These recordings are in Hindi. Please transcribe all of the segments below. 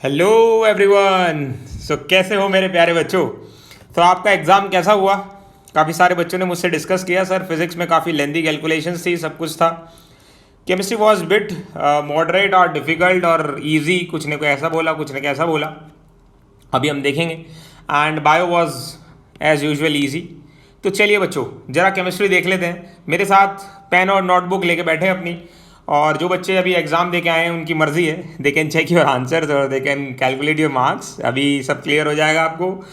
Hello everyone. कैसे हो मेरे प्यारे बच्चों। तो आपका एग्ज़ाम कैसा हुआ। काफ़ी सारे बच्चों ने मुझसे डिस्कस किया सर फिज़िक्स में काफ़ी लेंदी कैलकुलेशंस थी, सब कुछ था। केमिस्ट्री वॉज बिट मॉडरेट और डिफ़िकल्ट और इजी, कुछ ने कोई ऐसा बोला कुछ ने कैसा बोला, अभी हम देखेंगे। And bio was as usual easy. तो चलिए बच्चों ज़रा केमिस्ट्री देख लेते हैं। मेरे साथ पेन और नोटबुक लेके बैठे हैं अपनी, और जो बच्चे अभी एग्ज़ाम दे के आए हैं उनकी मर्ज़ी है, they can check your answers और they can calculate your marks. अभी सब क्लियर हो जाएगा आपको।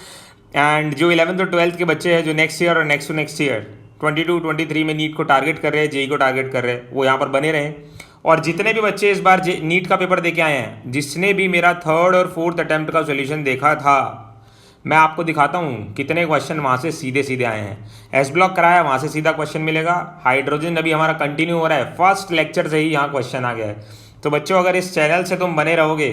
एंड जो 11th और 12th के बच्चे हैं जो नेक्स्ट ईयर और नेक्स्ट टू नेक्स्ट ईयर 22-23 में नीट को टारगेट कर रहे हैं, जेई को टारगेट कर रहे हैं, वो यहाँ पर बने रहें। और जितने भी बच्चे इस बार नीट का पेपर देके आए हैं, जिसने भी मेरा 3rd और 4th अटैम्प्ट का सोल्यूशन देखा था, मैं आपको दिखाता हूँ कितने क्वेश्चन वहाँ से सीधे सीधे आए हैं। एस ब्लॉक कराया, वहाँ से सीधा क्वेश्चन मिलेगा। हाइड्रोजन अभी हमारा कंटिन्यू हो रहा है, फर्स्ट लेक्चर से ही यहाँ क्वेश्चन आ गया है। तो बच्चों अगर इस चैनल से तुम बने रहोगे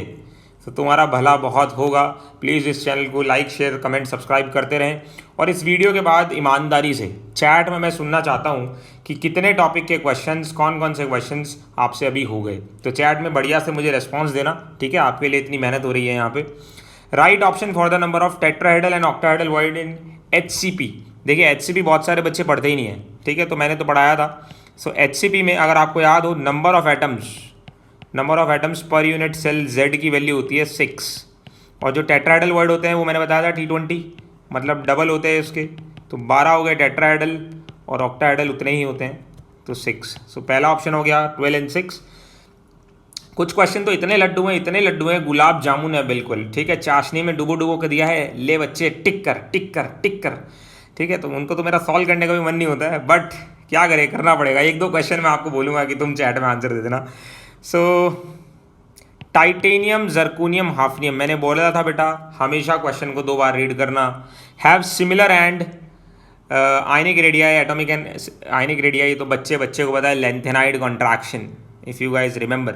तो तुम्हारा भला बहुत होगा। प्लीज़ इस चैनल को लाइक शेयर कमेंट सब्सक्राइब करते रहें। और इस वीडियो के बाद ईमानदारी से चैट में मैं सुनना चाहता हूँ कि कितने टॉपिक के क्वेश्चंस, कौन कौन से क्वेश्चंस आपसे अभी हो गए। तो चैट में बढ़िया से मुझे रिस्पॉन्स देना, ठीक है। आपके लिए इतनी मेहनत हो रही है यहाँ पे। Right option for the number of tetrahedral and octahedral void in HCP। देखिए HCP बहुत सारे बच्चे पढ़ते ही नहीं है, ठीक है, तो मैंने तो पढ़ाया था। सो HCP में अगर आपको याद हो, number of atoms per unit cell Z की वैल्यू होती है 6। और जो टेट्राहेड्रल वॉइड होते हैं वो मैंने बताया था T20, मतलब डबल होते हैं उसके। तो 12 हो गए टेट्राहेड्रल और ऑक्टाहेड्रल उतने ही होते हैं, तो 6। सो पहला ऑप्शन हो गया 12 एंड 6। कुछ क्वेश्चन तो इतने लड्डू हैं, गुलाब जामुन है बिल्कुल, ठीक है। चाशनी में डुबो डुबो कर दिया है, ले बच्चे टिक कर टिक कर टिक कर, ठीक है। तो उनको तो मेरा सॉल्व करने का भी मन नहीं होता है, बट क्या करें, करना पड़ेगा। एक दो क्वेश्चन मैं आपको बोलूँगा कि तुम चैट में आंसर दे देना। सो टाइटेनियम जर्कोनियम हाफनियम, मैंने बोला था बेटा हमेशा क्वेश्चन को 2 बार रीड करना। Have similar and ionic radii, atomic and ionic radii, तो बच्चे को पता है lanthanide contraction, if you guys remember.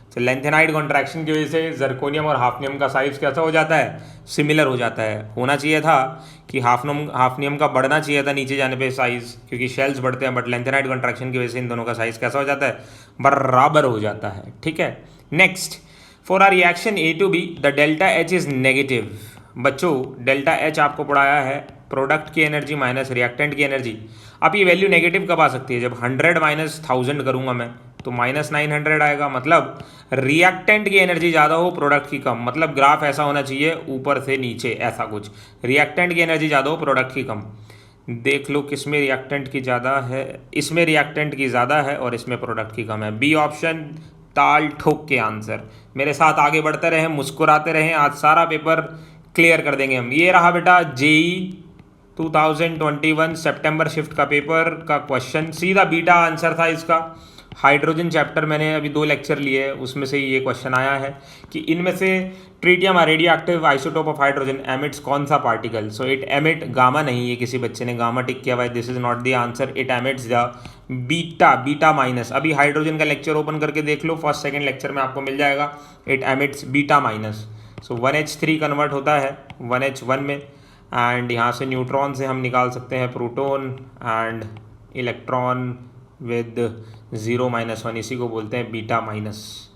तो लेंथेनाइड कॉन्ट्रैक्शन की वजह से जर्कोनियम और हाफनियम का साइज कैसा हो जाता है, सिमिलर हो जाता है। होना चाहिए था कि हाफनियम का बढ़ना चाहिए था नीचे जाने पे साइज, क्योंकि शेल्स बढ़ते हैं, बट लेंथेनाइड कॉन्ट्रैक्शन की वजह से इन दोनों का साइज कैसा हो जाता है, बराबर हो जाता है, ठीक है। Next, for our reaction A to B the delta H is negative. बच्चों डेल्टा H आपको पढ़ाया है प्रोडक्ट की एनर्जी माइनस रिएक्टेंट की एनर्जी। अब ये वैल्यू नेगेटिव कब आ सकती है, जब 100 माइनस 1000 करूंगा मैं तो -900 आएगा। मतलब रिएक्टेंट की एनर्जी ज़्यादा हो प्रोडक्ट की कम, मतलब ग्राफ ऐसा होना चाहिए ऊपर से नीचे, ऐसा कुछ। रिएक्टेंट की एनर्जी ज़्यादा हो प्रोडक्ट की कम। देख लो किसमें रिएक्टेंट की ज़्यादा है, इसमें रिएक्टेंट की ज़्यादा है और इसमें प्रोडक्ट की कम है। बी ऑप्शन ताल ठोक के आंसर। मेरे साथ आगे बढ़ते रहें, मुस्कुराते रहें, आज सारा पेपर क्लियर कर देंगे हम। ये रहा बेटा जेई 2021 सितंबर शिफ्ट का पेपर का क्वेश्चन, सीधा बीटा आंसर था इसका। हाइड्रोजन चैप्टर मैंने अभी 2 लेक्चर लिए, उसमें से ये क्वेश्चन आया है कि इनमें से tritium radioactive isotope of hydrogen emits कौन सा पार्टिकल। सो इट एमिट गामा, नहीं है, किसी बच्चे ने गामा टिक किया हुआ है, this is not the answer, it emits the beta minus. अभी हाइड्रोजन का लेक्चर ओपन करके देख लो, फर्स्ट सेकेंड लेक्चर में आपको मिल जाएगा, it emits beta minus. So 1H3 convert होता है 1H1 में, एंड यहाँ से न्यूट्रॉन से हम निकाल सकते हैं प्रोटॉन एंड इलेक्ट्रॉन विद 0-1, इसी को बोलते हैं beta minus.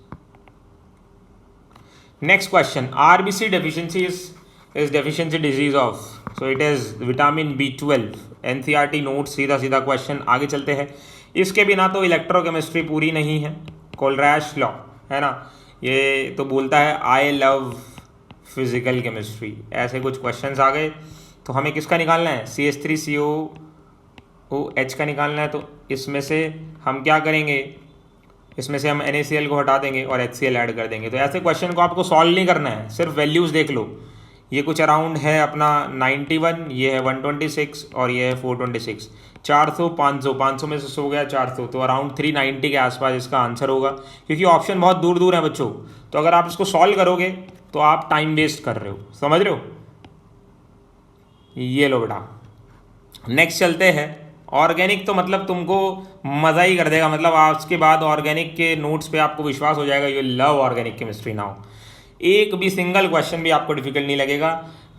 Next question, RBC deficiency is deficiency disease of, so it is vitamin B12। NCERT note, सीधा सीधा क्वेश्चन, आगे चलते हैं। इसके बिना तो इलेक्ट्रोकेमिस्ट्री पूरी नहीं है, कोलरैश लॉ है ना, ये तो बोलता है आई लव फिजिकल केमिस्ट्री। ऐसे कुछ क्वेश्चंस आ गए, तो हमें किसका निकालना है, CH3COOH का निकालना है। तो इसमें से हम क्या करेंगे, इसमें से हम NaCl को हटा देंगे और HCl ऐड कर देंगे। तो ऐसे क्वेश्चन को आपको सॉल्व नहीं करना है, सिर्फ वैल्यूज़ देख लो। ये कुछ अराउंड है अपना 91, ये है 126 और ये है 426। 400 500 में से 100 गया 400, तो अराउंड 390 के आसपास इसका आंसर होगा, क्योंकि ऑप्शन बहुत दूर दूर है बच्चों। तो अगर आप इसको सॉल्व करोगे तो आप टाइम वेस्ट कर रहे हो, समझ रहे हो। ये लो बेटा, नेक्स्ट चलते हैं। ऑर्गेनिक तो मतलब तुमको मज़ा ही कर देगा, मतलब आज के बाद ऑर्गेनिक के नोट्स पे आपको विश्वास हो जाएगा, you love organic chemistry now. एक भी सिंगल क्वेश्चन भी आपको डिफिकल्ट नहीं लगेगा।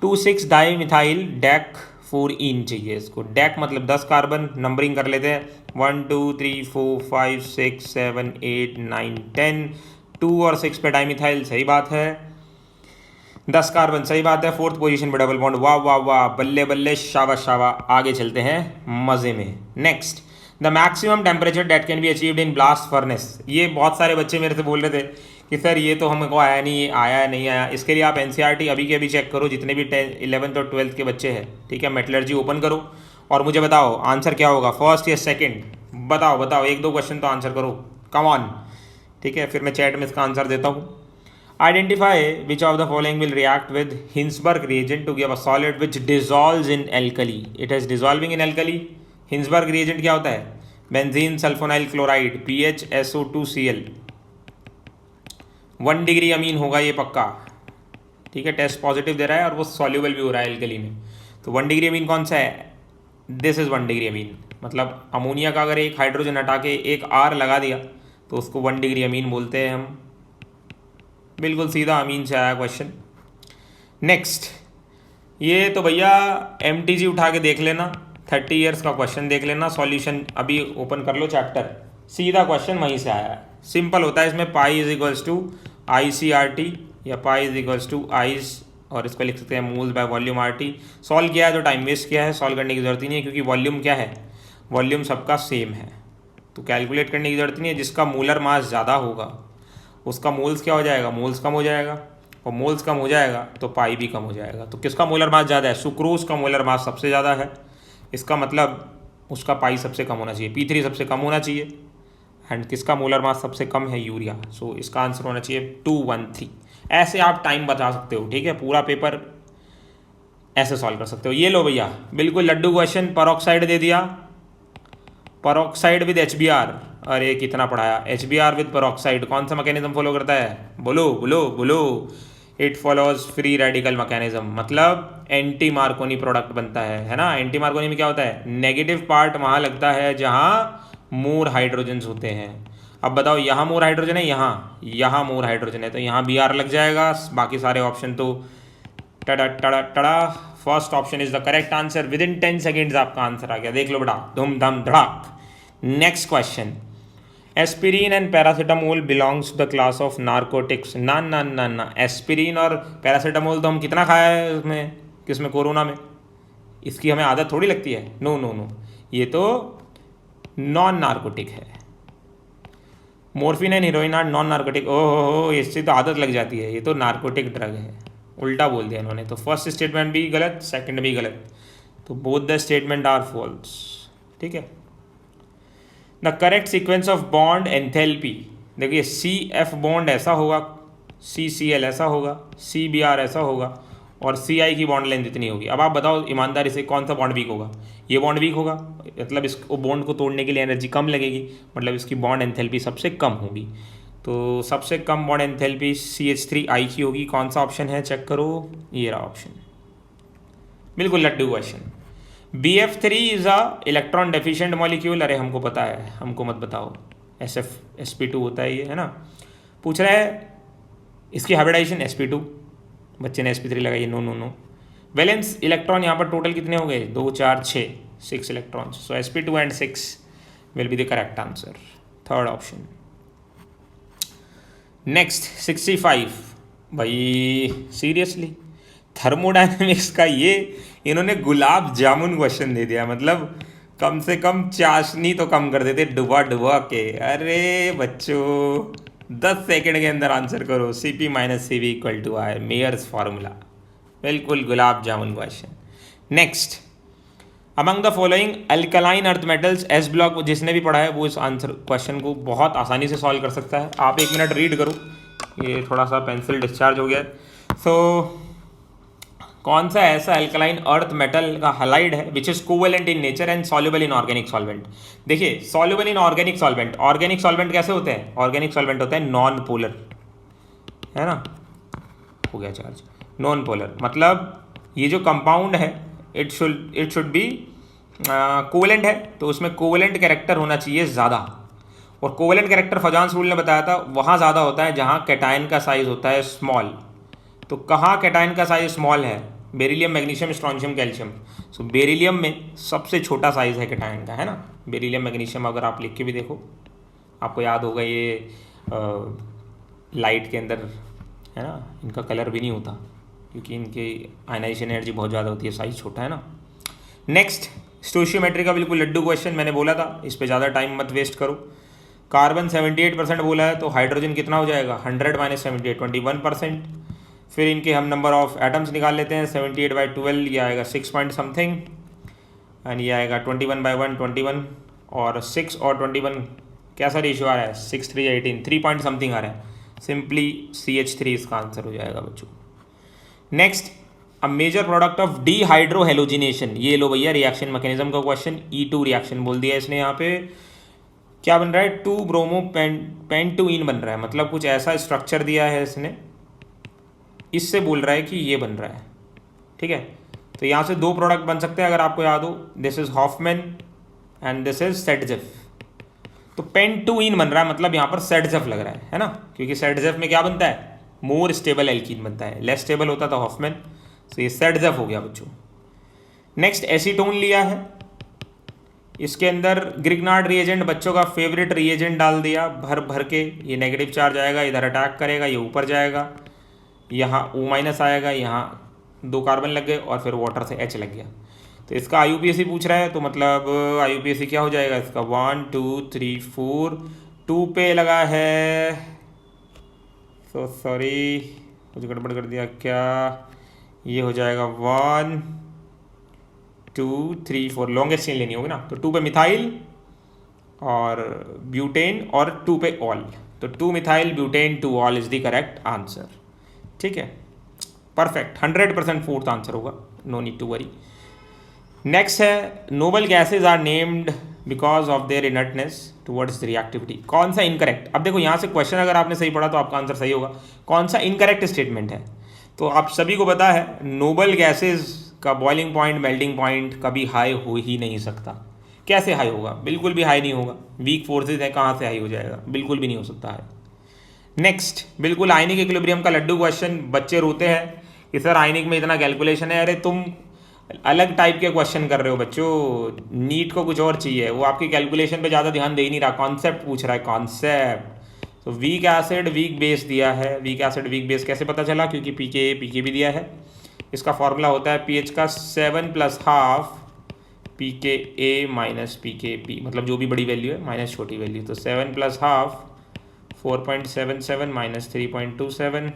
2,6 डाई मिथाइल डेक 4 चाहिए इसको। डेक मतलब 10 कार्बन, नंबरिंग कर लेते हैं 1 2 3 4 5 6 7 8 9 10। 2 और 6 पे डाई मिथाइल, सही बात है। 10 कार्बन, सही बात है, 4th पोजीशन पे डबल बॉन्ड, वाह वाह वाह, बल्ले बल्ले, शाबाश शाबाश। आगे चलते हैं मजे में। Next, the maximum temperature date can be achieved in blast furnace. ये बहुत सारे बच्चे मेरे से बोल रहे थे कि सर ये तो हमको आया नहीं, आया नहीं आया। इसके लिए आप एनसीईआरटी अभी के अभी चेक करो, जितने भी 11th और 12th के बच्चे हैं, ठीक है, मेटलर्जी ओपन करो और मुझे बताओ आंसर क्या होगा, फर्स्ट या सेकंड, बताओ बताओ, 1-2 क्वेश्चन तो आंसर करो, कम ऑन, ठीक है, फिर मैं चैट में इसका आंसर देता हूँ। Identify which of the following will react with Hinsberg reagent to give a solid which dissolves in alkali. It is dissolving in alkali. Hinsberg reagent क्या होता है? Benzene sulfonyl chloride, PHSO2Cl। 1 degree amine होगा ये पक्का, ठीक है, टेस्ट पॉजिटिव दे रहा है और वो सॉल्यूबल भी हो रहा है एल्कली में। तो 1 डिग्री अमीन कौन सा है? दिस इज़ 1 डिग्री अमीन। मतलब अमोनिया का अगर एक हाइड्रोजन हटा के एक R लगा दिया तो उसको 1 डिग्री अमीन बोलते हैं हम। बिल्कुल सीधा अमीन से आया क्वेश्चन। नेक्स्ट, ये तो भैया MTG उठा के देख लेना, 30 ईयर्स का क्वेश्चन देख लेना, सॉल्यूशन अभी ओपन कर लो चैप्टर, सीधा क्वेश्चन वहीं से आया है। सिंपल होता है, इसमें pi is equals to ICRT या pi is equals to ice, और इसको लिख सकते हैं moles by volume RT। Solve किया है तो टाइम वेस्ट किया है, सॉल्व करने की जरूरत ही नहीं है, क्योंकि वॉल्यूम क्या है, वॉल्यूम सबका सेम है, तो कैलकुलेट करने की जरूरत नहीं है। जिसका मोलर मास ज़्यादा होगा उसका मोल्स क्या हो जाएगा, मोल्स कम हो जाएगा, और मोल्स कम हो जाएगा तो पाई भी कम हो जाएगा। तो किसका मोलर मास ज़्यादा है? सुक्रोज का मोलर मास सबसे ज़्यादा है, इसका मतलब उसका पाई सबसे कम होना चाहिए, P3 सबसे कम होना चाहिए। एंड किसका मोलर मास सबसे कम है? यूरिया। सो इसका आंसर होना चाहिए 213। ऐसे आप टाइम बचा सकते हो, ठीक है, पूरा पेपर ऐसे सॉल्व कर सकते हो। ये लो भैया, बिल्कुल लड्डू क्वेश्चन, परऑक्साइड दे दिया, परऑक्साइड विद HBr। अरे कितना पढ़ाया, HBr विद परऑक्साइड कौन सा मैकेनिज्म फॉलो करता है? बोलो बोलो बोलो। It follows free radical mechanism, मतलब एंटी मार्कोनी प्रोडक्ट बनता है ना। एंटी मार्कोनी में क्या होता है? नेगेटिव पार्ट वहाँ लगता है जहाँ मोर हाइड्रोजन्स होते हैं। अब बताओ, यहाँ मोर हाइड्रोजन है, यहाँ मोर हाइड्रोजन है, तो यहाँ Br लग जाएगा। बाकी सारे ऑप्शन तो टड़ा टड़ा टड़ा। First option is the correct answer. Within 10 seconds आपका आंसर आ गया, देख लो बेटा, धूम धम धड़ाक। Next question, aspirin and paracetamol belongs to the class of narcotics. ना ना ना ना, एस्पिरिन और पैरासीटामोल तो हम कितना खाया है उसमें, किसमें, कोरोना में। इसकी हमें आदत थोड़ी लगती है, नो नो नो, ये तो नॉन नार्कोटिक है। Morphine and heroin are non narcotic. ओहो, इससे तो आदत लग जाती है, ये तो नार्कोटिक ड्रग है। उल्टा बोल दिया इन्होंने, तो फर्स्ट स्टेटमेंट भी गलत, सेकंड भी गलत, तो both the statement are false, ठीक है। The correct sequence of bond enthalpy, देखिए CF बॉन्ड ऐसा होगा, CCl ऐसा होगा, CBr ऐसा होगा, और CI की बॉन्ड लेंथ इतनी होगी। अब आप बताओ ईमानदारी से, कौन सा बॉन्ड वीक होगा? ये बॉन्ड वीक होगा, मतलब इस बॉन्ड को तोड़ने के लिए एनर्जी कम लगेगी, मतलब इसकी बॉन्ड एंथैल्पी सबसे कम होगी। तो सबसे कम बॉन्ड एंथैल्पी CH3I की होगी। कौन सा ऑप्शन है, चेक करो, ये रहा ऑप्शन, बिल्कुल laddoo question. BF3 is a electron deficient molecule. अरे हमको पता है, हमको मत बताओ, SF sp2 होता है ये, है ना। पूछ रहा है इसकी हाइब्रिडाइजेशन sp2, बच्चे ने sp3 लगाई, no no no. Valence electron यहाँ पर टोटल कितने हो गए? 2 4 6 electrons, so sp2 and 6 will be the correct answer, third option. Next 65, भाई सीरियसली थर्मोडायनेमिक्स का ये इन्होंने गुलाब जामुन क्वेश्चन दे दिया, मतलब कम से कम चाशनी तो कम कर देते डुबा डुबा के। अरे बच्चों 10 सेकंड के अंदर आंसर करो, Cp - Cv = I, Meyer's formula, बिल्कुल gulab jamun question. Next, among the following alkaline earth metals s block, जिसने भी पढ़ा है वो इस आंसर क्वेश्चन को बहुत आसानी से सॉल्व कर सकता है। आप 1 मिनट रीड करो, ये थोड़ा सा पेंसिल डिस्चार्ज हो गया। सो कौन सा ऐसा अल्कलाइन अर्थ मेटल का हैलाइड है which is covalent in nature and soluble in organic solvent? देखिए soluble in organic solvent, organic solvent कैसे होते हैं? ऑर्गेनिक सॉल्वेंट होते हैं नॉन पोलर, है ना, हो गया चार्ज, नॉन पोलर, मतलब ये जो कंपाउंड है इट शुड बी कोवेलेंट है, तो उसमें कोवेलेंट कैरेक्टर होना चाहिए ज़्यादा, और कोवेलेंट कैरेक्टर फजांस रूल ने बताया था वहाँ ज़्यादा होता है जहाँ कैटायन का साइज होता है स्मॉल। तो कहाँ कैटायन का साइज स्मॉल है? Beryllium, magnesium, strontium, calcium. So beryllium में सबसे छोटा साइज है कैटायन का, है ना। बेरिलियम, मैग्नीशियम अगर आप लिख के भी देखो, आपको याद होगा ये लाइट के अंदर, है ना, इनका कलर भी नहीं होता, क्योंकि इनकी आयनाइजेशन एनर्जी बहुत ज़्यादा होती है, साइज छोटा है ना। नेक्स्ट स्टोशियोमेट्री का बिल्कुल लड्डू क्वेश्चन, मैंने बोला था इस पर ज़्यादा टाइम मत वेस्ट करो। कार्बन 78% बोला है, तो हाइड्रोजन कितना हो जाएगा, 100 माइनस 78 21%। फिर इनके हम नंबर ऑफ एटम्स निकाल लेते हैं, 78/12 ये आएगा 6 पॉइंट समथिंग, एंड ये आएगा 21/1 21, और 6 और 21 कैसा रेशियो आ रहा है, 6 3 18, 3 पॉइंट समथिंग आ रहा है। सिंपली CH3 इसका आंसर हो जाएगा बच्चों। Next, a major product of dehydrohalogenation, ये लो भैया रिएक्शन मैकेनिज्म का क्वेश्चन, E2 रिएक्शन बोल दिया इसने। यहाँ पे क्या बन रहा है, 2 ब्रोमो पेंटुइन बन रहा है, मतलब कुछ ऐसा स्ट्रक्चर दिया है इसने, इससे बोल रहा है कि ये बन रहा है। ठीक है, तो यहाँ से 2 प्रोडक्ट बन सकते हैं अगर आपको याद हो, this is Hofmann and this is Saytzeff. तो पेंटुइन बन रहा है, मतलब यहाँ पर सेटजेफ लग रहा है ना, क्योंकि सेटजेफ में क्या बनता है, मोर स्टेबल एल्कीन बनता है, लेस स्टेबल होता था हॉफमैन, तो ये सेटजेफ हो गया बच्चों। नेक्स्ट एसीटोन लिया है, इसके अंदर ग्रिग्नार्ड रिएजेंट बच्चों का फेवरेट रिएजेंट डाल दिया भर भर के, ये नेगेटिव चार्ज आएगा, इधर अटैक करेगा, ये ऊपर जाएगा, यहाँ O- आएगा, यहाँ 2 कार्बन लग गए और फिर वाटर से H लग गया। तो इसका IUPAC पूछ रहा है, तो मतलब IUPAC क्या हो जाएगा इसका, 1 2 3 4, 2 पे लगा है, सो सॉरी कुछ गड़बड़ कर दिया क्या, ये हो जाएगा 1 2 3 4, लॉन्गेस्ट चेन लेनी होगी ना, तो 2 पे मिथाइल और ब्यूटेन और 2 पे ऑल, तो 2 methyl butane 2 ol is the correct answer. ठीक है, परफेक्ट, 100% फोर्थ आंसर होगा, no need to worry. Next है, noble gases are named because of their inertness towards reactivity, कौन सा इनकरेक्ट। अब देखो यहाँ से क्वेश्चन अगर आपने सही पढ़ा तो आपका आंसर सही होगा, कौन सा इनकरेक्ट स्टेटमेंट है। तो आप सभी को पता है नोबल गैसेज का बॉइलिंग पॉइंट मेल्टिंग पॉइंट कभी हाई हो ही नहीं सकता। कैसे हाई होगा, बिल्कुल भी हाई नहीं होगा, वीक फोर्सेज है, कहाँ से हाई हो जाएगा, बिल्कुल भी नहीं हो सकता है। नेक्स्ट, बिल्कुल आयनिक इक्विलिब्रियम का लड्डू क्वेश्चन, बच्चे रोते हैं कि सर आयनिक में इतना कैलकुलेशन है, अरे तुम अलग टाइप के क्वेश्चन कर रहे हो बच्चों, नीट को कुछ और चाहिए, वो आपकी कैलकुलेशन पे ज़्यादा ध्यान दे ही नहीं रहा, कॉन्सेप्ट पूछ रहा है, कॉन्सेप्ट। तो वीक एसिड वीक बेस दिया है, वीक एसिड वीक बेस कैसे पता चला, क्योंकि pKa भी दिया है, इसका फॉर्मूला होता है pH का 7 + ½ pKa माइनस pKb, मतलब जो भी बड़ी वैल्यू है माइनस छोटी वैल्यू, तो 7 + ½ 4.77 माइनस 3.27,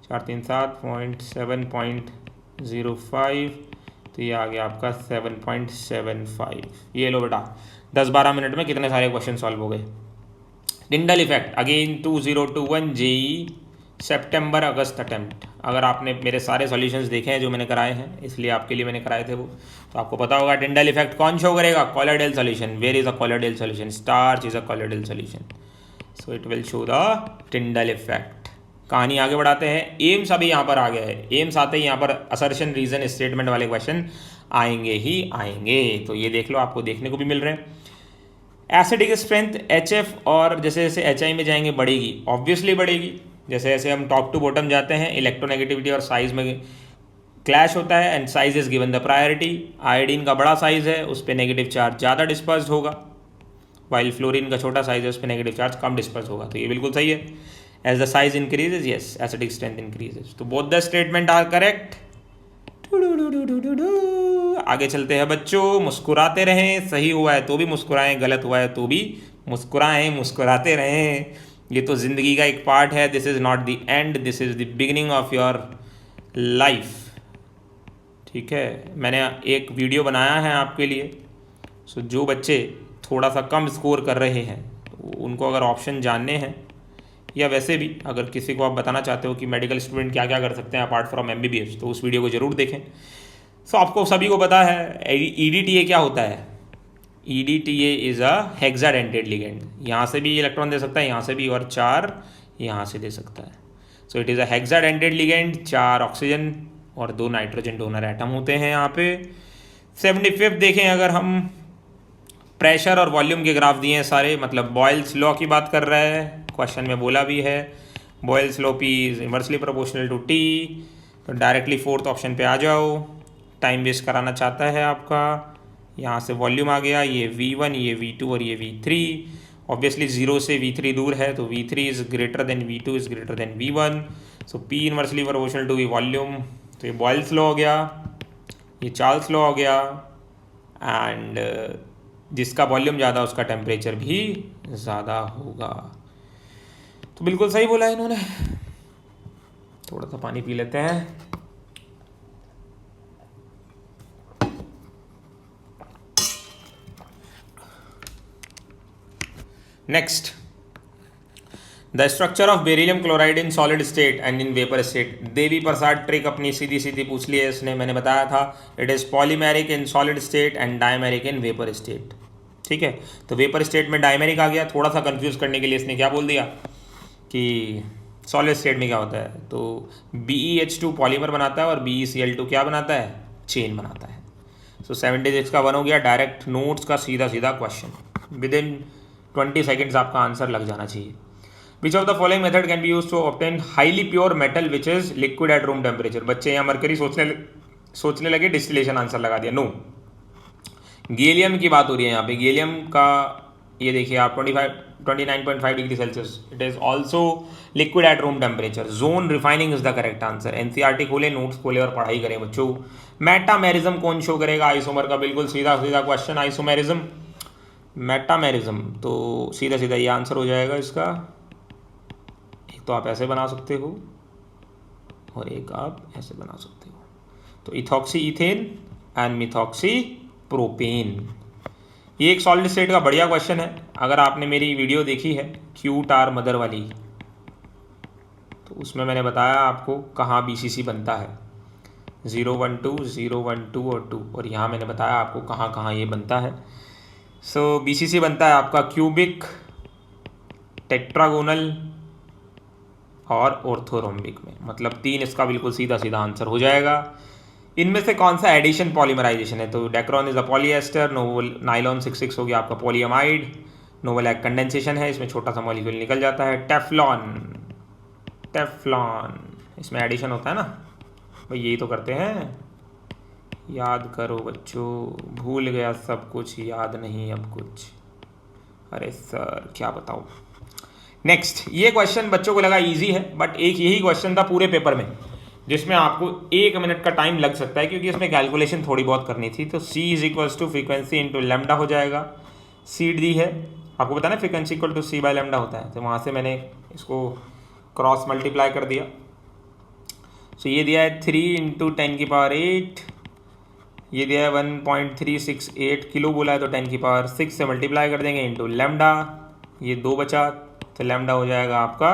4 3 7 7.05, तो ये आ गया आपका 7.75। ये लो बेटा, 10-12 मिनट में कितने सारे क्वेश्चन सॉल्व हो गए। टिंडल इफेक्ट अगेन 2021 JEE सितंबर अगस्त अटेम्प्ट, अगर आपने मेरे सारे सॉल्यूशंस देखे हैं जो मैंने कराए हैं, इसलिए आपके लिए मैंने कराए थे वो, तो आपको पता होगा टिंडल इफेक्ट कौन शो करेगा, colloidal solution. Where is a colloidal solution, starch is a colloidal solution, so it will show the Tyndall effect. कहानी आगे बढ़ाते हैं, एम्स अभी यहाँ पर आ गया है, एम्स आते ही यहाँ पर असर्शन रीजन स्टेटमेंट वाले क्वेश्चन आएंगे ही आएंगे, तो ये देख लो, आपको देखने को भी मिल रहे हैं। एसिडिक स्ट्रेंथ HF और जैसे जैसे HI में जाएंगे बढ़ेगी, ऑब्वियसली बढ़ेगी, जैसे जैसे हम टॉप टू बॉटम जाते हैं, इलेक्ट्रोनेगेटिविटी और साइज में क्लैश होता है, and size is given the priority. Iodine का बड़ा साइज है, उस पर नेगेटिव चार्ज ज़्यादा डिस्पर्स होगा, वाइल फ्लोरीन का छोटा साइज है, उस पर नेगेटिव चार्ज कम डिस्पर्स होगा, तो ये बिल्कुल सही है। As the size increases, yes acidic strength increases, तो both the statement are correct. आगे चलते हैं बच्चों, मुस्कुराते रहें, सही हुआ है तो भी मुस्कुराएं, गलत हुआ है तो भी मुस्कुराएं, मुस्कुराते रहें, ये तो ज़िंदगी का एक पार्ट है। This is not the end, this is the beginning of your life. ठीक है, मैंने एक वीडियो बनाया है आपके लिए, सो जो बच्चे थोड़ा सा कम स्कोर कर रहे हैं उनको अगर ऑप्शन जानने हैं, या वैसे भी अगर किसी को आप बताना चाहते हो कि मेडिकल स्टूडेंट क्या क्या कर सकते हैं अपार्ट फ्रॉम MBBS, तो उस वीडियो को ज़रूर देखें। सो आपको सभी को पता है EDTA क्या होता है, EDTA is a hexadentate ligand, यहाँ से भी इलेक्ट्रॉन दे सकता है, यहाँ से भी, और 4 यहाँ से दे सकता है। So it is a hexadentate ligand, 4 oxygen और 2 नाइट्रोजन डोनर एटम होते हैं यहाँ पे। 75 देखें अगर हम, प्रेशर और वॉल्यूम के ग्राफ दिए हैं सारे, मतलब बॉयल्स लॉ की बात कर रहा है, क्वेश्चन में बोला भी है Boyle's law P is inversely proportional to T, तो डायरेक्टली फोर्थ ऑप्शन पे आ जाओ। टाइम वेस्ट कराना चाहता है आपका, यहाँ से वॉल्यूम आ गया, ये V1, ये V2 और ये V3, ऑब्वियसली 0 से V3 दूर है, तो V3 is greater than V2 is greater than V1, so P inversely proportional to V volume, तो ये बॉयल्स लॉ हो गया, ये चार्ल्स लॉ हो गया, एंड जिसका वॉल्यूम ज़्यादा उसका टेम्परेचर भी ज़्यादा होगा। तो बिल्कुल सही बोला इन्होंने। थोड़ा सा पानी पी लेते हैं। Next, the structure of beryllium chloride in solid state and in vapour state. Devi Prasad trick अपनी सीधी सीधी पूछ ली है इसने, मैंने बताया था it is polymeric in solid state and dimeric in vapour state. ठीक है, तो वेपर स्टेट में डायमेरिक आ गया, थोड़ा सा कंफ्यूज करने के लिए इसने क्या बोल दिया कि सॉलिड स्टेट में क्या होता है, तो BeH2 पॉलीमर बनाता है और BeCl2 क्या बनाता है, चेन बनाता है। सो 76 का 1 हो गया। डायरेक्ट नोट्स का सीधा सीधा क्वेश्चन, विद इन 20 सेकेंड्स आपका आंसर लग जाना चाहिए। Which of the following method can be use to obtain highly pure metal which is liquid at room temperature. बच्चे यहाँ मरकरी सोचने लगे, डिस्टिलेशन आंसर लगा दिया। नो, गैलियम की बात हो रही है यहाँ पे। गैलियम का ये देखिए आप 29.5 degree Celsius, it is also liquid at room temperature. Zone refining is the correct answer. NCERT खोले, नोट्स खोले और पढ़ाई करें बच्चों। मेटामेरिज्म कौन शो करेगा, आइसोमर का बिल्कुल सीधा सीधा क्वेश्चन। आइसोमेरिज्म, मेटामेरिज्म, तो सीधा सीधा ये आंसर हो जाएगा इसका। एक तो आप ऐसे बना सकते हो और एक आप ऐसे बना सकते हो। तो ethoxy ethane and methoxy propane. ये एक सॉलिड स्टेट का बढ़िया क्वेश्चन है। अगर आपने मेरी वीडियो देखी है क्यूटार मदर वाली, तो उसमें मैंने बताया आपको कहाँ BCC बनता है, 012, 012 और 2, और यहाँ मैंने बताया आपको कहाँ कहाँ ये बनता है। सो BCC बनता है आपका क्यूबिक, टेट्रागोनल और ऑर्थोरोम्बिक में, मतलब 3 इसका बिल्कुल सीधा सीधा आंसर हो जाएगा। इनमें से कौन सा एडिशन पॉलीमराइजेशन है, तो Dacron is a polyester, novel nylon 66 हो गया आपका पॉलीअमाइड, नोवल एग कंडेंसेशन है, इसमें छोटा सा मॉलिक्यूल निकल जाता है। टेफ्लॉन, टेफ्लॉन इसमें एडिशन होता है ना भाई, यही तो करते हैं। याद करो बच्चों, भूल गया सब कुछ, याद नहीं अब कुछ। अरे सर क्या बताऊँ। नेक्स्ट, ये क्वेश्चन बच्चों को लगा इजी है, बट एक यही क्वेश्चन था पूरे पेपर में जिसमें आपको 1 मिनट का टाइम लग सकता है, क्योंकि इसमें कैलकुलेशन थोड़ी बहुत करनी थी। तो C is equal to frequency into lambda हो जाएगा। सीड दी है आपको, पता ना frequency equal to C by lambda होता है, तो वहाँ से मैंने इसको क्रॉस मल्टीप्लाई कर दिया। सो ये दिया है 3 इंटू 10⁸, ये दिया है 1.368 किलो बोला है, तो 10⁶ से मल्टीप्लाई कर देंगे इंटू लेमडा, ये 2 बचा, तो लेमडा हो जाएगा आपका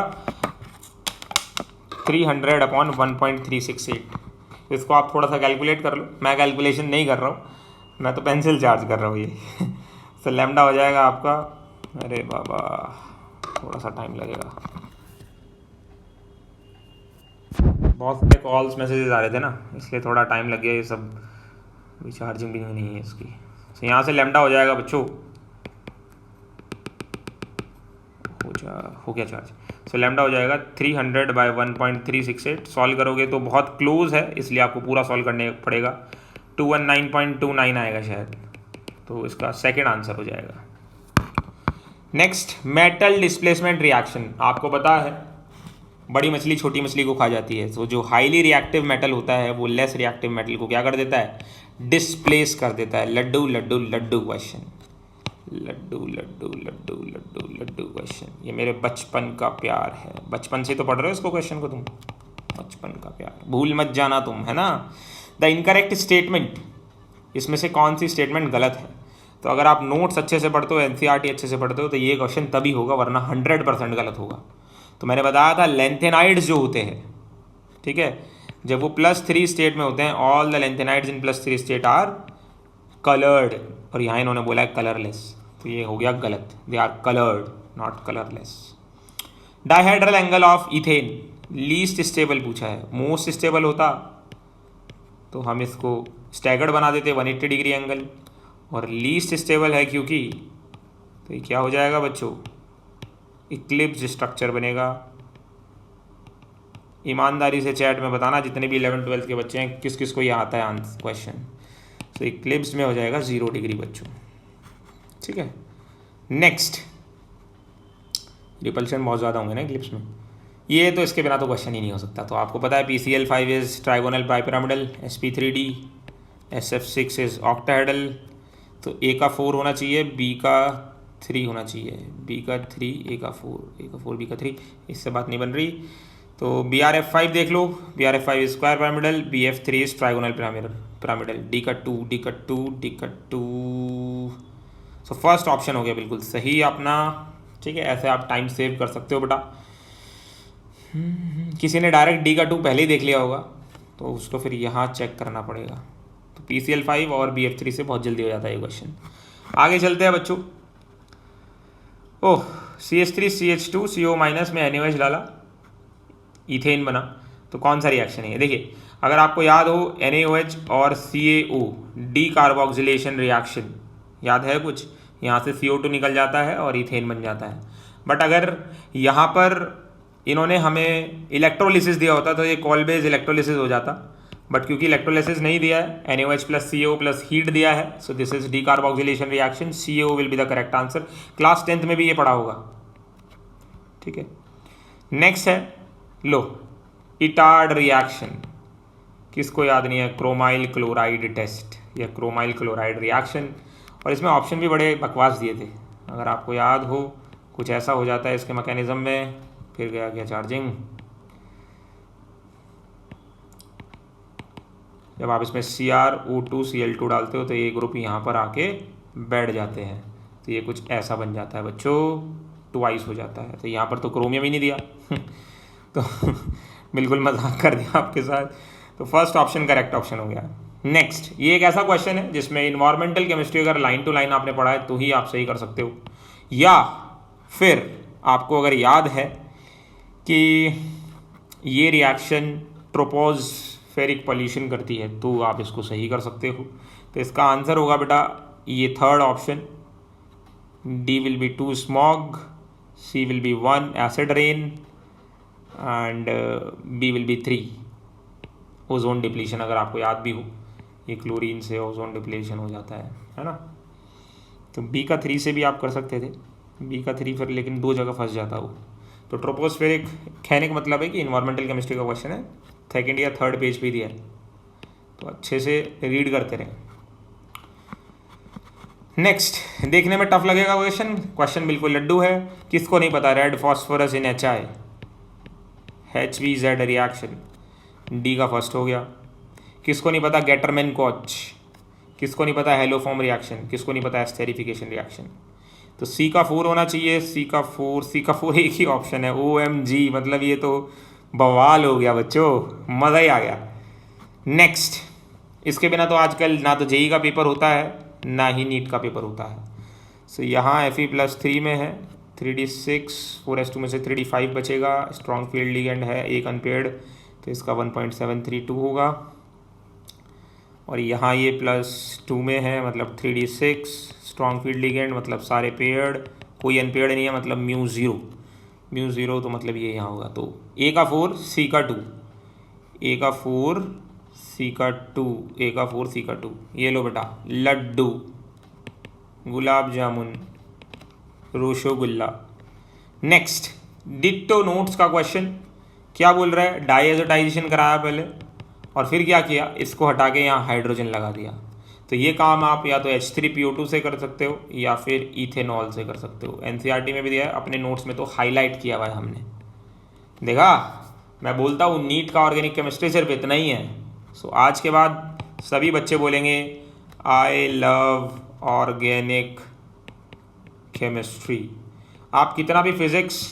300/1.368। तो इसको आप थोड़ा सा कैलकुलेट कर लो, मैं कैलकुलेशन नहीं कर रहा हूँ, मैं तो पेंसिल चार्ज कर रहा हूँ ये। तो लेमडा हो जाएगा आपका, अरे बाबा थोड़ा सा टाइम लगेगा, बहुत सारे कॉल्स मैसेजेस आ रहे थे ना, इसलिए थोड़ा टाइम लग गया। ये सब चार्जिंग भी नहीं है इसकी। तो यहाँ से लेमडा हो जाएगा बच्चों, हो गया चार्ज। सो लेमडा हो जाएगा 300/1.368। सॉल्व करोगे तो बहुत क्लोज है, इसलिए आपको पूरा सॉल्व करने पड़ेगा। 219.29 आएगा शायद, तो इसका सेकंड आंसर हो जाएगा। Next, metal displacement reaction. आपको पता है बड़ी मछली छोटी मछली को खा जाती है, तो जो हाईली रिएक्टिव मेटल होता है वो लेस रिएक्टिव मेटल को क्या कर देता है, डिस्प्लेस कर देता है। लड्डू लड्डू लड्डू क्वेश्चन, लड्डू लड्डू लड्डू लड्डू लड्डू क्वेश्चन, ये मेरे बचपन का प्यार है। बचपन से तो पढ़ रहे हो इसको क्वेश्चन को तुम, बचपन का प्यार भूल मत जाना तुम, है ना। द इनकरेक्ट स्टेटमेंट, इसमें से कौन सी स्टेटमेंट गलत है। तो अगर आप नोट्स अच्छे से पढ़ते हो, एनसीईआरटी अच्छे से पढ़ते हो, तो ये क्वेश्चन तभी होगा, वरना 100% गलत होगा। तो मैंने बताया था लेंथेनाइड्स जो होते हैं, ठीक है, जब वो +3 स्टेट में होते हैं, all the lanthanides in +3 state are coloured, और यहाँ इन्होंने बोला है कलरलेस, तो ये हो गया गलत। They are coloured not colourless. Dihedral angle of ethane, least stable पूछा है, मोस्ट स्टेबल होता तो हम इसको स्टैगर्ड बना देते 180 डिग्री एंगल, और लीस्ट स्टेबल है क्योंकि, तो ये क्या हो जाएगा बच्चों, इक्लिप्स स्ट्रक्चर बनेगा। ईमानदारी से चैट में बताना जितने भी 11th-12th के बच्चे हैं, किस किस को ये आता है आंसर क्वेश्चन। तो इक्लिप्स में हो जाएगा 0 डिग्री बच्चों, ठीक है। नेक्स्ट, रिपल्शन बहुत ज़्यादा होंगे ना इक्लिप्स में, ये तो इसके बिना तो क्वेश्चन ही नहीं हो सकता। तो आपको पता है PCl5 is trigonal bipyramidal, sp3d, SF6 is octahedral. तो A का 4 होना चाहिए, B का 3 होना चाहिए, B का 3, A का 4, A का 4, B का 3, इससे बात नहीं बन रही। तो BRF5 देख लो, BRF5 is square pyramidal, BF3 is trigonal pyramidal, D का 2, D का 2, D का 2। सो फर्स्ट ऑप्शन हो गया बिल्कुल सही अपना। ठीक है, ऐसे आप टाइम सेव कर सकते हो बेटा। किसी ने डायरेक्ट D का 2 पहले ही देख लिया होगा, तो उसको फिर यहाँ चेक करना पड़ेगा। तो PCl5 और BF3 से बहुत जल्दी हो जाता है ये क्वेश्चन। आगे चलते हैं बच्चों। ओह, CH3CH2 CO- में NaOH डाला, इथेन बना। तो कौन सा रिएक्शन है ये? देखिए, अगर आपको याद हो NaOH और CaO डी कार्बोक्सिलेशन रिएक्शन, याद है कुछ? यहाँ से CO2 निकल जाता है और इथेन बन जाता है। बट अगर यहाँ पर इन्होंने हमें इलेक्ट्रोलिसिस दिया होता तो ये कॉलबेज इलेक्ट्रोलिसिस हो जाता। बट क्योंकि इलेक्ट्रोलिसिस नहीं दिया है, NaOH plus CaO plus heat दिया है, so this is D carboxylation reaction. CaO will be the correct answer. Class 10th में भी ये पढ़ा होगा। ठीक है, नेक्स्ट है लो, इटार्ड रिएक्शन। किसको याद नहीं है? क्रोमाइल क्लोराइड टेस्ट या क्रोमाइल क्लोराइड रिएक्शन। और इसमें ऑप्शन भी बड़े बकवास दिए थे, अगर आपको याद हो। कुछ ऐसा हो जाता है इसके मैकेनिज्म में, फिर गया चार्जिंग। जब आप इसमें CrO2Cl2 डालते हो तो ये ग्रुप यहाँ पर आके बैठ जाते हैं, तो ये कुछ ऐसा बन जाता है बच्चों, ट्वाइस हो जाता है। तो यहाँ पर तो क्रोमियम ही नहीं दिया तो बिल्कुल मजाक कर दिया आपके साथ। तो फर्स्ट ऑप्शन करेक्ट ऑप्शन हो गया। नेक्स्ट, ये एक ऐसा क्वेश्चन है जिसमें इन्वायरमेंटल केमिस्ट्री अगर लाइन टू लाइन आपने पढ़ा है तो ही आप सही कर सकते हो, या फिर आपको अगर याद है कि ये रिएक्शन ट्रोपोस्फेरिक पॉल्यूशन करती है तो आप इसको सही कर सकते हो। तो इसका आंसर होगा बेटा ये third option, D will be 2 smog, C will be 1 acid rain and B will be 3 ozone depletion. अगर आपको याद भी हो, ये क्लोरीन से ओजोन डिप्लीशन हो जाता है ना। तो B का 3 से भी आप कर सकते थे, B का 3 फिर लेकिन दो जगह फंस जाता वो। तो ट्रोपोस्फेरिक कहने का मतलब है कि इन्वायरमेंटल केमिस्ट्री का क्वेश्चन है, सेकेंड या थर्ड पेज पे दिया है, तो अच्छे से रीड करते रहें। नेक्स्ट, देखने में टफ लगेगा क्वेश्चन बिल्कुल लड्डू है। किसको नहीं पता रेड फॉस्फोरस इन HI, HBZ रिएक्शन, D का फर्स्ट हो गया। किसको नहीं पता गेटरमैन कोच, किसको नहीं पता हेलोफॉर्म रिएक्शन, किसको नहीं पता एस्टेरिफिकेशन रिएक्शन। तो C का 4 होना चाहिए, C का 4 एक ही ऑप्शन है। OMG, मतलब ये तो बवाल हो गया बच्चों, मज़ा ही आ गया। नेक्स्ट, इसके बिना तो आजकल ना तो JEE का पेपर होता है ना ही नीट का पेपर होता है। सो यहाँ Fe+3 में है 3d6, 4s2 में से 3d5 बचेगा। स्ट्रॉन्ग फील्ड लिगेंड है, एक अनपेयर्ड, तो इसका 1.732 होगा। और यहाँ ये +2 में है, मतलब 3d6, स्ट्रॉन्ग फील्ड लिगेंड मतलब सारे पेयर्ड, कोई अनपेयर्ड नहीं है, मतलब μ0 तो मतलब ये यहाँ होगा। तो A का 4 C का 2, A का 4 C का 2, A का 4 C का 2। ये लो बेटा, Laddu, gulab jamun, rasgulla. Next, ditto notes का क्वेश्चन क्या बोल रहा है? डाइएजोटाइजेशन कराया पहले और फिर क्या किया, इसको हटा के यहाँ हाइड्रोजन लगा दिया। तो ये काम आप या तो H3PO2 से कर सकते हो या फिर इथेनॉल से कर सकते हो। NCERT में भी दिया है, अपने नोट्स में तो हाईलाइट किया हुआ है हमने, देखा। मैं बोलता हूँ नीट का ऑर्गेनिक केमिस्ट्री सिर्फ इतना ही है। सो आज के बाद सभी बच्चे बोलेंगे आई लव ऑर्गेनिक केमिस्ट्री। आप कितना भी फिजिक्स,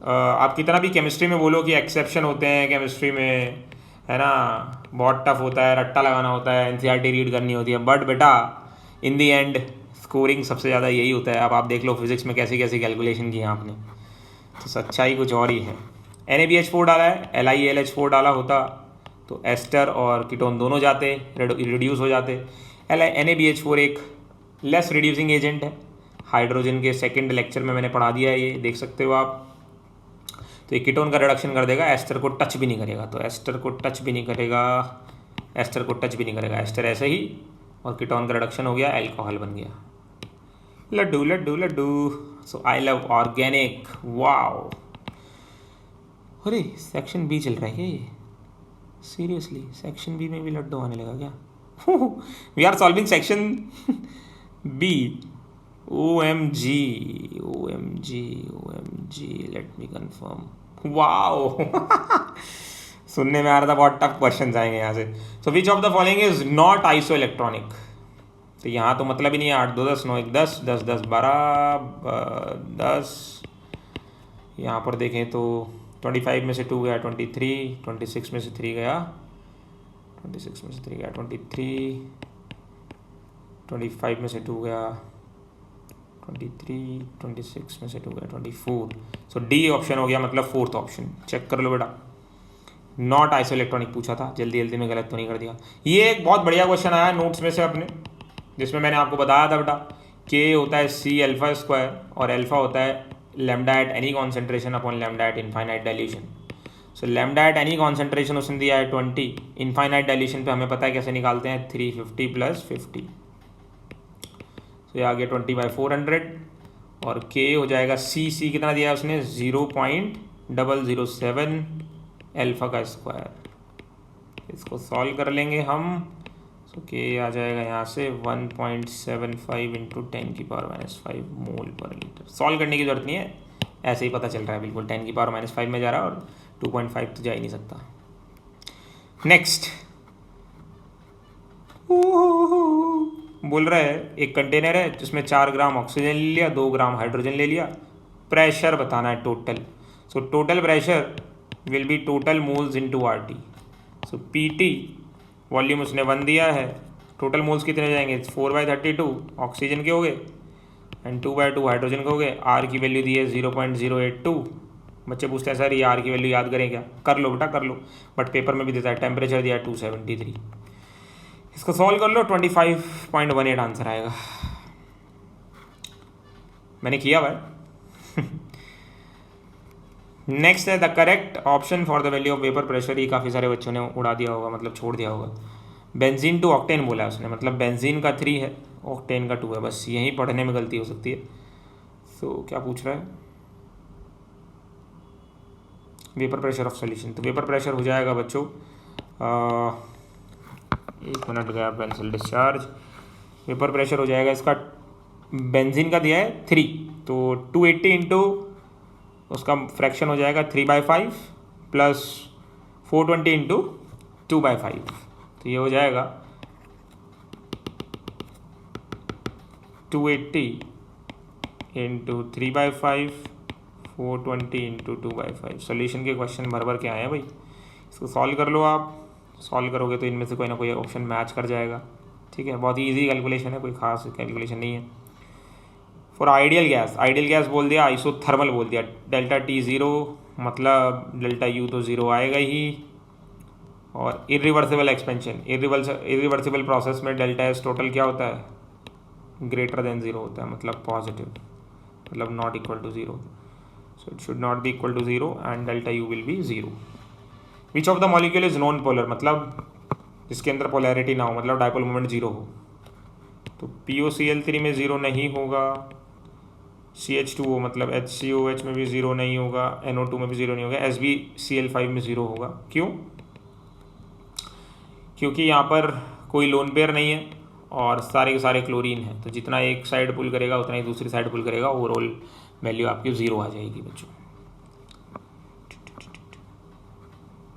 आप कितना भी केमिस्ट्री में बोलो कि एक्सेप्शन होते हैं केमिस्ट्री में, है ना, बहुत टफ होता है, रट्टा लगाना होता है, NCERT रीड करनी होती है, बट बेटा इन दी एंड स्कोरिंग सबसे ज़्यादा यही होता है। अब आप देख लो फिजिक्स में कैसी कैसी कैलकुलेशन की है आपने, तो सच्चाई कुछ और ही है। NaBH4 डाला है, LiAlH4 डाला होता तो एस्टर और कीटोन दोनों जाते, रिड्यूस हो जाते। NaBH4 एक लेस रिड्यूसिंग एजेंट है, हाइड्रोजन के सेकेंड लेक्चर में मैंने पढ़ा दिया है, ये देख सकते हो आप। तो ये कीटोन का रिडक्शन कर देगा, एस्टर को टच भी नहीं करेगा। तो एस्टर को टच भी नहीं करेगा, एस्टर ऐसे ही, और कीटोन का रिडक्शन हो गया, एल्कोहल बन गया। लड्डू लड्डू लड्डू। सो आई लव ऑर्गेनिक, वाओ। अरे सेक्शन बी चल रहा है क्या ये? सीरियसली सेक्शन बी में भी लड्डू आने लगा क्या? We are solving section B. O M G, O M G, O M G, let me confirm. Wow सुनने में आ रहा था बहुत टफ क्वेश्चन आएंगे यहाँ से। So which of the following is not isoelectronic? तो यहाँ तो मतलब ही नहीं है। 8 2 10 9 1 10 10 10 12 10। यहाँ पर देखें तो 25 में से 2 गया 23, 26 में से 3 गया 26 में से 3 गया 23, 25 में से 2 गया 23, 26 में से 2 गया 24। सो डी ऑप्शन हो गया, मतलब फोर्थ ऑप्शन। चेक कर लो बेटा, नॉट आइसो इलेक्ट्रॉनिक पूछा था, जल्दी जल्दी में गलत तो नहीं कर दिया। ये एक बहुत बढ़िया क्वेश्चन आया नोट्स में से अपने, जिसमें मैंने आपको बताया था बेटा के होता है सी अल्फा स्क्वायर और अल्फा होता है lambda at any concentration upon lambda eight infinite dilution. So lambda at any concentration उसने दिया है 20, इनफाइनाइट डाइल्यूशन पे हमें पता है कैसे निकालते हैं, 350 + 50। तो ये आ गया 20/400 और के हो जाएगा सी कितना दिया है उसने, 0.007 अल्फा का स्क्वायर। इसको सॉल्व कर लेंगे हम। सो के आ जाएगा यहाँ से 1.75 × 10⁻⁵ मोल पर लीटर। सॉल्व करने की जरूरत नहीं है, ऐसे ही पता चल रहा है बिल्कुल 10⁻⁵ में जा रहा है और 2.5 तो जा ही नहीं सकता। नेक्स्ट बोल रहा है एक कंटेनर है जिसमें 4 ग्राम ऑक्सीजन ले लिया, 2 ग्राम हाइड्रोजन ले लिया, प्रेशर बताना है total. So total pressure will be total moles into RT। So PT volume उसने 1 दिया है, टोटल मोल्स कितने हो जाएंगे, 4/32 ऑक्सीजन के हो गए एंड 2/2 हाइड्रोजन के हो गए। R की वैल्यू दी है 0.082। बच्चे पूछते हैं सर ये R की वैल्यू याद करें क्या? कर लो बेटा कर लो, बट पेपर में भी देता है। टेम्परेचर दिया है 273। इसको सॉल्व कर लो, 25.18 आंसर आएगा। मैंने किया भाई। नेक्स्ट है the correct option for the value of vapour pressure. ये काफ़ी सारे बच्चों ने उड़ा दिया होगा, मतलब छोड़ दिया होगा। बेंजीन टू ऑक्टेन बोला है उसने, मतलब बेंजीन का 3 है, ऑक्टेन का 2 है। बस यहीं पढ़ने में गलती हो सकती है। सो क्या पूछ रहा है, वेपर प्रेशर ऑफ सोल्यूशन। तो वेपर प्रेशर हो जाएगा बच्चों 1 मिनट गया, पेंसिल डिस्चार्ज। वेपर प्रेशर हो जाएगा इसका, बेंजीन का दिया है 3, तो 280 इंटू उसका फ्रैक्शन हो जाएगा 3/5 प्लस 420 इंटू 2/5। तो ये हो जाएगा 280 इंटू 3/5 420 इंटू 2/5। सोल्यूशन के क्वेश्चन भर भर के आए हैं भाई। इसको सॉल्व कर लो आप, सॉल्व करोगे तो इनमें से कोई ना कोई ऑप्शन मैच कर जाएगा। ठीक है, बहुत ही ईजी कैलकुलेशन है, कोई खास कैलकुलेशन नहीं है। फॉर आइडियल गैस बोल दिया, आइसोथर्मल बोल दिया। ΔT 0 मतलब ΔU तो 0 आएगा ही। और इरिवर्सिबल एक्सपेंशन, इरिवर्सिबल प्रोसेस में ΔS टोटल क्या होता है, >0 होता है, मतलब पॉजिटिव, मतलब not equal to 0। So it should not be equal to 0 and ΔU will be 0। Which of the molecule is non polar, मतलब जिसके अंदर पोलैरिटी ना हो, मतलब डायपोल मोमेंट 0 हो। तो POCl3 में 0 नहीं होगा। CH2O मतलब HCOH में भी 0 नहीं होगा, NO2 में भी 0 नहीं होगा, SbCl5 में 0 होगा। क्यों? क्योंकि यहाँ पर कोई लोन पेयर नहीं है और सारे के सारे क्लोरीन है, तो जितना एक साइड पुल करेगा उतना ही दूसरी साइड पुल करेगा, ओवरऑल वैल्यू आपकी 0 आ जाएगी बच्चों।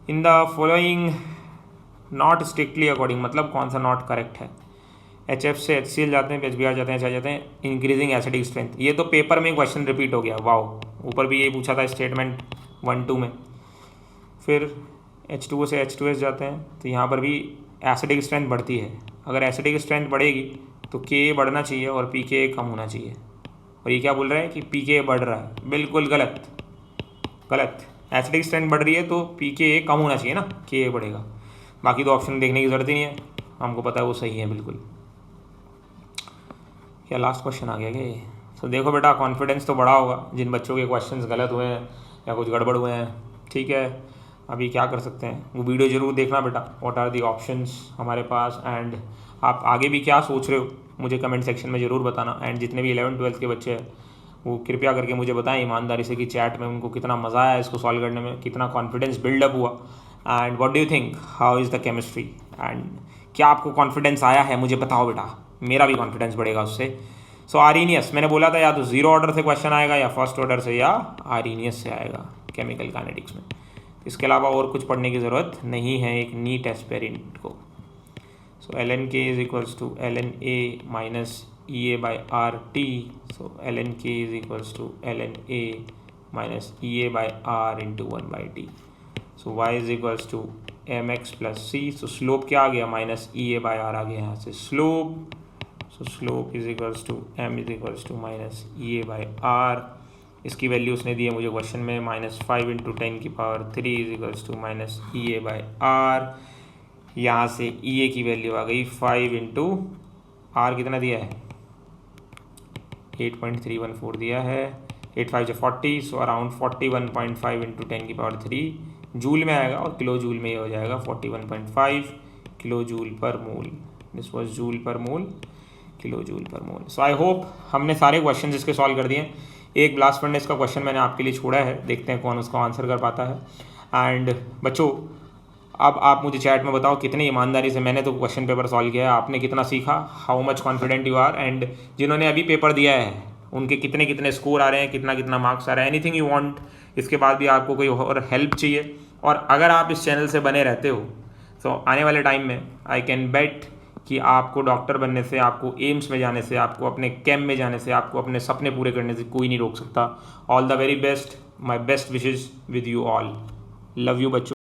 In the following not strictly according, मतलब कौन सा नॉट करेक्ट है। HF से HCl जाते हैं, HBr जाते हैं, जाते हैं इंक्रीजिंग एसिडिक स्ट्रेंथ। ये तो पेपर में क्वेश्चन रिपीट हो गया, वाओ। ऊपर भी ये पूछा था स्टेटमेंट 1-2 में। फिर H2O से H2S जाते हैं, तो यहाँ पर भी एसिडिक स्ट्रेंथ बढ़ती है। अगर एसिडिक स्ट्रेंथ बढ़ेगी तो Ka बढ़ना चाहिए और pKa कम होना चाहिए। और ये क्या बोल रहा है कि pKa बढ़ रहा है, बिल्कुल गलत। एसिडिक स्ट्रेंथ बढ़ रही है तो pKa कम होना चाहिए ना, Ka बढ़ेगा। बाकी तो ऑप्शन देखने की ज़रूरत ही नहीं है, हमको पता है वो सही है बिल्कुल। क्या लास्ट क्वेश्चन आ गया क्या ये? तो देखो बेटा, कॉन्फिडेंस तो बढ़ा होगा जिन बच्चों के क्वेश्चंस गलत हुए हैं या कुछ गड़बड़ हुए हैं। ठीक है, अभी क्या कर सकते हैं, वो वीडियो ज़रूर देखना बेटा, व्हाट आर दी ऑप्शंस हमारे पास। एंड आप आगे भी क्या सोच रहे हो मुझे कमेंट सेक्शन में ज़रूर बताना। एंड जितने भी 11th 12th के बच्चे हैं वो कृपया करके मुझे बताएं ईमानदारी से कि चैट में उनको कितना मज़ा आया इसको सॉल्व करने में, कितना कॉन्फिडेंस बिल्डअप हुआ, and what do you think, how is the chemistry, and क्या आपको कॉन्फिडेंस आया है मुझे बताओ बेटा, मेरा भी कॉन्फिडेंस बढ़ेगा उससे। सो आर्रीनियस, मैंने बोला था या तो जीरो ऑर्डर से क्वेश्चन आएगा या फर्स्ट ऑर्डर से या आर्रीनियस से आएगा केमिकल काइनेटिक्स में। इसके अलावा और कुछ पढ़ने की ज़रूरत नहीं है एक नीट एस्पेरेंट को। So ln k is equals to ln a minus EA by RT, so ln k is equals to ln a minus EA by R into 1 by t. So y is equals to mx plus c. So slope क्या आ गया, माइनस EA by R आ गया यहाँ से slope. So slope is equals to m is equals to minus EA by R. इसकी वैल्यू उसने दी है मुझे क्वेश्चन में, -5 इंटू 10 की power 3 is equals to minus EA by R. यहाँ से EA की वैल्यू आ गई 5 इंटू R कितना दिया है 8.314 दिया है, 8 5 40, सो अराउंड 41.5 इंटू 10 की पावर 3 जूल में आएगा और किलो जूल में ये हो जाएगा 41.5 किलो जूल पर मोल। दिस वाज जूल पर मोल, किलो जूल पर मोल। सो आई होप हमने सारे क्वेश्चन इसके सॉल्व कर दिए। एक ब्लास्ट फर्नेस का क्वेश्चन मैंने आपके लिए छोड़ा है, देखते हैं कौन उसका आंसर कर पाता है। एंड बच्चों अब आप मुझे चैट में बताओ कितनी ईमानदारी से मैंने तो क्वेश्चन पेपर सॉल्व किया है, आपने कितना सीखा, how much confident you are, and जिन्होंने अभी पेपर दिया है उनके कितने कितने स्कोर आ रहे हैं, कितना कितना मार्क्स आ रहा है, एनीथिंग यू वांट। इसके बाद भी आपको कोई और हेल्प चाहिए, और अगर आप इस चैनल से बने रहते हो तो आने वाले टाइम में आई कैन बेट कि आपको डॉक्टर बनने से, आपको एम्स में जाने से, आपको अपने कैम्प में जाने से, आपको अपने सपने पूरे करने से कोई नहीं रोक सकता। All the very best, my best wishes with you all, love you बच्चों।